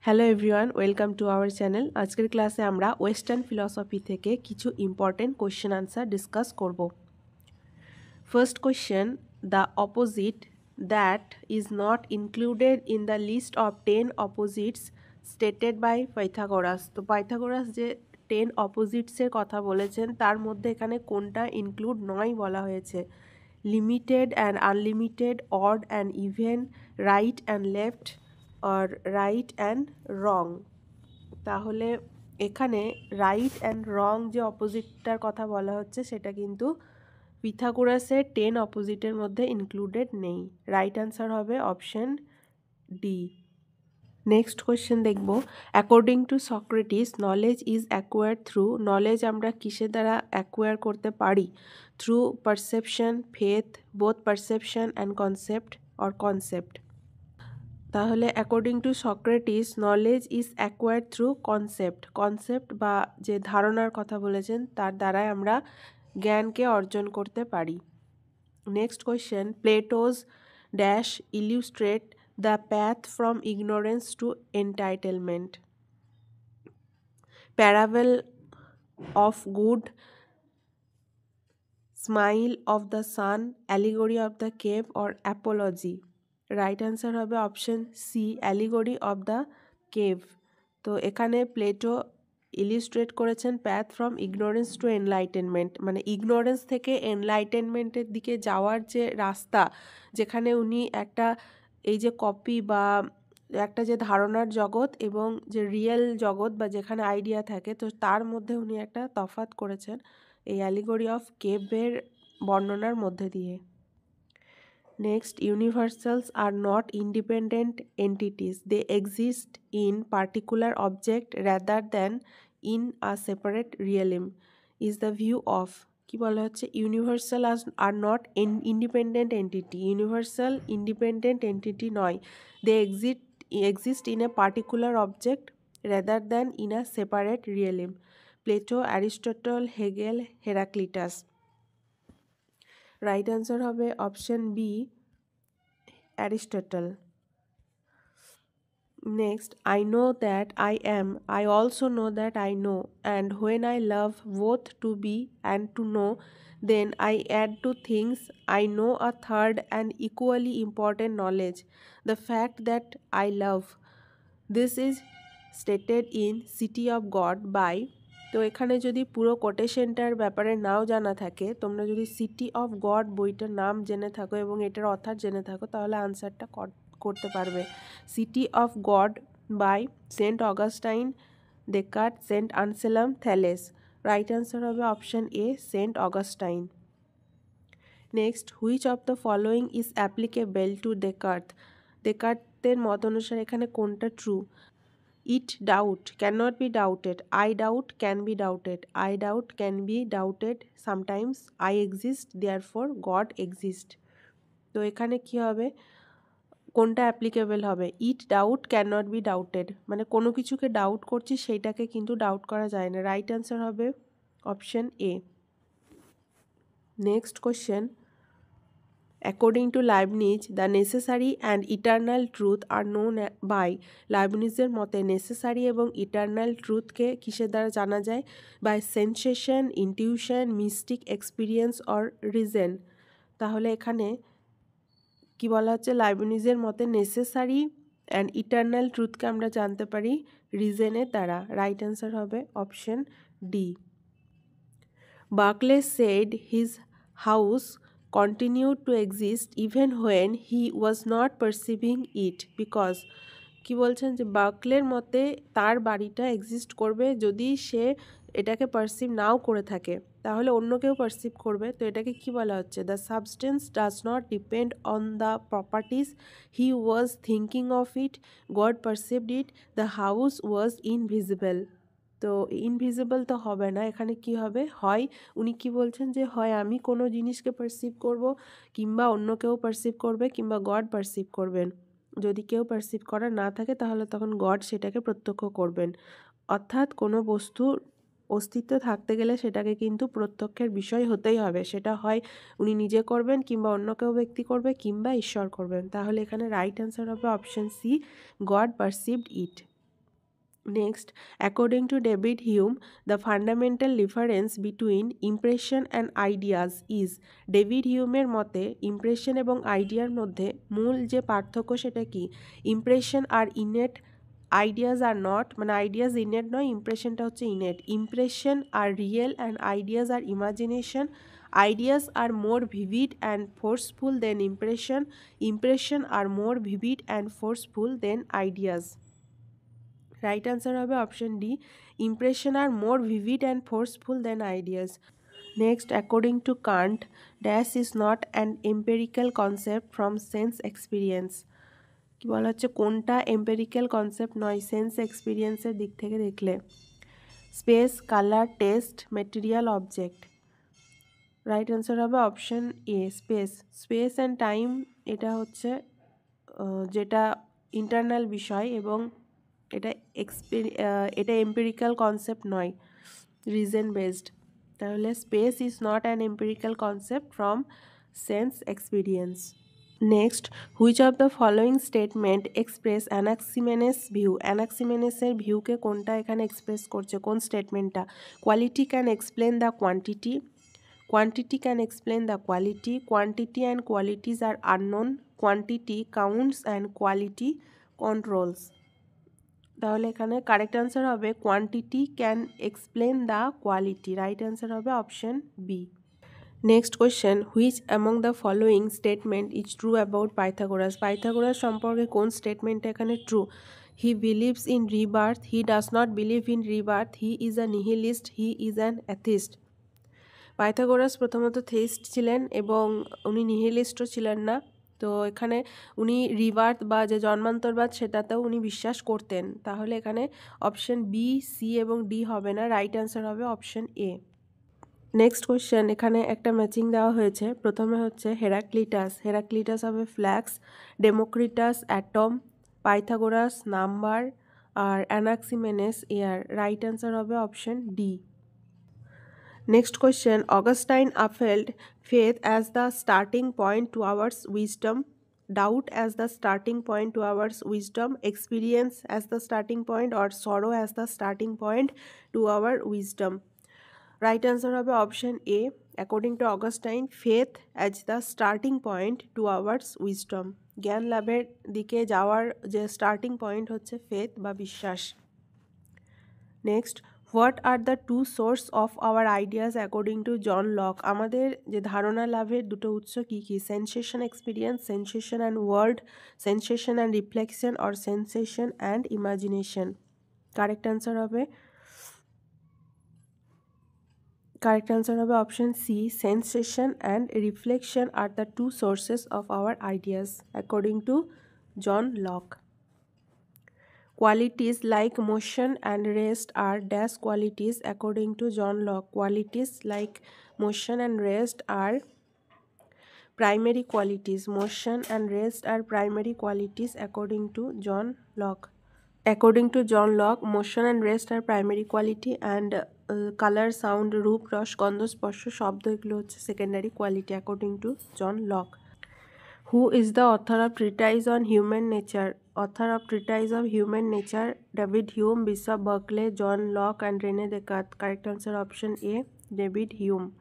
Hello everyone, welcome to our channel. আজকের ক্লাসে আমরা ওয়েস্টার্ন ফিলসফি থেকে কিছু ইম্পর্টেন্ট কোয়েশ্চেন আনসার ডিসকাস করব। First question, the opposite that is not included in the list of 10 opposites stated by Pythagoras. তো Pythagoras যে 10 অপোজিটসের কথা বলেছেন তার মধ্যে এখানে কোনটা ইনক্লুড নয় বলা হয়েছে? Limited and unlimited, odd and even, right and left আর রাইট অ্যান্ড রং। তাহলে এখানে রাইট অ্যান্ড রং যে অপোজিটটার কথা বলা হচ্ছে সেটা কিন্তু পিথাগোরাসের 10 অপোজিটের মধ্যে ইনক্লুডেড নেই। রাইট অ্যান্সার হবে অপশন ডি। নেক্সট কোয়েশ্চেন দেখব, according to Socrates knowledge is acquired through. Knowledge আমরা কিসের দ্বারা অ্যাকোয়ার করতে পারি? Through perception, faith, both perception and concept or concept. তাহলে according to Socrates knowledge is acquired through concept. Concept বা যে ধারণার কথা বলেছেন তার দ্বারাই আমরা জ্ঞানকে অর্জন করতে পারি। Next question, Plato's dash illustrate the path from ignorance to entitlement. Parable of good, smile of the sun, allegory of the cave or apology. Right answer হবে option C, allegory of the cave. তো এখানে Plato illustrate করেছেন path from ignorance to enlightenment, মানে ignorance থেকে এনলাইটেনমেন্টের দিকে যাওয়ার যে রাস্তা, যেখানে উনি একটা এই যে কপি বা একটা যে ধারণার জগৎ এবং যে রিয়েল জগৎ বা যেখানে আইডিয়া থাকে, তো তার মধ্যে উনি একটা তফাৎ করেছেন এই অ্যালিগরি অফ কেভের বর্ণনার মধ্যে দিয়ে। Next, universals are not independent entities. They exist in particular object rather than in a separate realm. Is the view of কি বলা হচ্ছে? Universal are not independent entity. Universal independent entity নয়। They exist in a particular object rather than in a separate realm. Plato, Aristotle, Hegel, Heraclitus. Right answer হবে option B, Aristotle. Next, I know that I am, I also know that I know, and when I love both to be and to know, then I add to things I know a third and equally important knowledge, the fact that I love. This is stated in City of God by। তো এখানে যদি পুরো কোটেশনটার ব্যাপারে নাও জানা থাকে, তোমরা যদি city of god বইটার নাম জেনে থাকো এবং এটার অথার জেনে থাকো তাহলে আনসারটা করতে পারবে। City of God by Saint Augustine, Descartes, Saint Anselm, Thales. Right answer হবে option A, Saint Augustine. Next, which of the following is applicable to Descartes. ডেকার্টের মত অনুসারে এখানে কোনটা true? It doubt cannot be doubted. I doubt can be doubted. I doubt can be doubted sometimes. I exist, therefore God exists. তো এখানে কি হবে? কোনটা অ্যাপ্লিকেবল হবে? It doubt can not be doubted, মানে কোনো কিছুকে ডাউট করছি সেইটাকে কিন্তু ডাউট করা যায় না। রাইট অ্যান্সার হবে option A. Next question, according to Leibniz the necessary and eternal truth are known by. লাইবনিজের মতে নেসেসারি এবং ইটার্নাল ট্রুথকে কিসের দ্বারা জানা যায়? By sensation, intuition, mystic experience or reason. তাহলে এখানে কি বলা হচ্ছে? লাইবনিজের মতে নেসেসারি অ্যান্ড ইটার্নাল ট্রুথকে আমরা জানতে পারি রিজনের দ্বারা। রাইট অ্যান্সার হবে option D. Berkeley said his house continued to exist even when he was not perceiving it because। কি বলছেন? যে বার্কলের মতে তার বাড়িটা এক্সিস্ট করবে যদি সে এটাকে পারসিভ নাও করে থাকে, তাহলে অন্য কেউ পারসিভ করবে। তো এটাকে কি বলা হচ্ছে? The substance does not depend on the properties, he was thinking of it, god perceived it, the house was invisible. তো ইনভিজিবল তো হবে না, এখানে কি হবে? হয় উনি কি বলছেন যে হয় আমি কোনো জিনিসকে পারসিভ করব, কিংবা অন্য কেউ পারসিভ করবে, কিংবা গড পারসিভ করবেন। যদি কেউ পারসিভ করা না থাকে তাহলে তখন গড সেটাকে প্রত্যক্ষ করবেন। অর্থাৎ কোনো বস্তুর অস্তিত্ব থাকতে গেলে সেটাকে কিন্তু প্রত্যক্ষের বিষয় হতেই হবে। সেটা হয় উনি নিজে করবেন, কিংবা অন্য কেউ ব্যক্তি করবে, কিংবা ঈশ্বর করবেন। তাহলে এখানে রাইট অ্যান্সার হবে option C, God perceived it. Next, according to David Hume, the fundamental difference between impression and ideas is David হিউমের মতে ইমপ্রেশন এবং আইডিয়ার মধ্যে মূল যে পার্থক্য সেটা কি impression are innate ideas are not মানে আইডিয়াস ইনেট নয় ইমপ্রেশনটা হচ্ছে innate impression are real and ideas are imagination ideas are more vivid and forceful than impression are more vivid and forceful than ideas. Right answer হবে option D. Impression are more vivid and forceful than ideas. Next, according to Kant, dash is not an empirical concept from sense experience. কি বলা হচ্ছে কোনটা empirical concept নয় sense এক্সপিরিয়েন্সের দিক থেকে দেখলে space colour taste material object right answer হবে option A space space and time এটা হচ্ছে যেটা ইন্টারনাল বিষয় এবং এটা এম্পিরিক্যাল কনসেপ্ট নয় রিজন বেসড তাহলে space is not an empirical concept from sense experience next which of the following statement express Anaximenes view অ্যানাক্সিমেনেসের ভিউকে কোনটা এখানে এক্সপ্রেস করছে কোন স্টেটমেন্টটা quality can explain the quantity quantity can explain the quality quantity and qualities are unknown quantity counts and quality controls তাহলে এখানে correct answer হবে quantity can explain the quality right answer হবে option B next question which among the following statement is true about Pythagoras সম্পর্কে কোন স্টেটমেন্টটা এখানে true he believes in rebirth he does not believe in rebirth he is a nihilist he is an atheist Pythagoras প্রথমত theist ছিলেন এবং উনি নিহিলিস্টও ছিলেন না তো এখানে উনি রিবার্থ বা যে জন্মান্তরবাদ সেটাতেও উনি বিশ্বাস করতেন তাহলে এখানে অপশন বি সি এবং ডি হবে না রাইট অ্যান্সার হবে অপশন এ নেক্সট কোয়েশ্চেন এখানে একটা ম্যাচিং দেওয়া হয়েছে প্রথমে হচ্ছে হেরাক্লিটাস হবে flux Democritus atom Pythagoras number আর অ্যানাক্সিমেনেস এয়ার রাইট অ্যান্সার হবে option D Next question, Augustine upheld faith as the starting point towards wisdom, doubt as the starting point towards wisdom, experience as the starting point or sorrow as the starting point to our wisdom. Right answer হবে option A. According to Augustine, faith as the starting point towards wisdom. জ্ঞান লাভের দিকে যাওয়ার যে starting point হচ্ছে faith বা বিশ্বাস. Next, what are the two source of our ideas according to John Locke আমাদের যে ধারণা লাভের দুটো উৎস কী কী sensation experience sensation and word sensation and reflection or sensation and imagination correct answer হবে option C sensation and reflection are the two sources of our ideas according to John Locke Qualities like motion and rest are dash qualities according to John Locke. Qualities like motion and rest are primary qualities. Motion and rest are primary qualities according to John Locke. According to John Locke, motion and rest are primary quality and color, sound, রূপ, রস, গন্ধ, স্পর্শ, শব্দ এগুলো হচ্ছে secondary quality according to John Locke. Who is the author of Treatise on Human Nature? Author of Treatise of Human Nature, David Hume, Bishop Berkeley, John Locke and Rene Descartes. Correct answer option A, David Hume.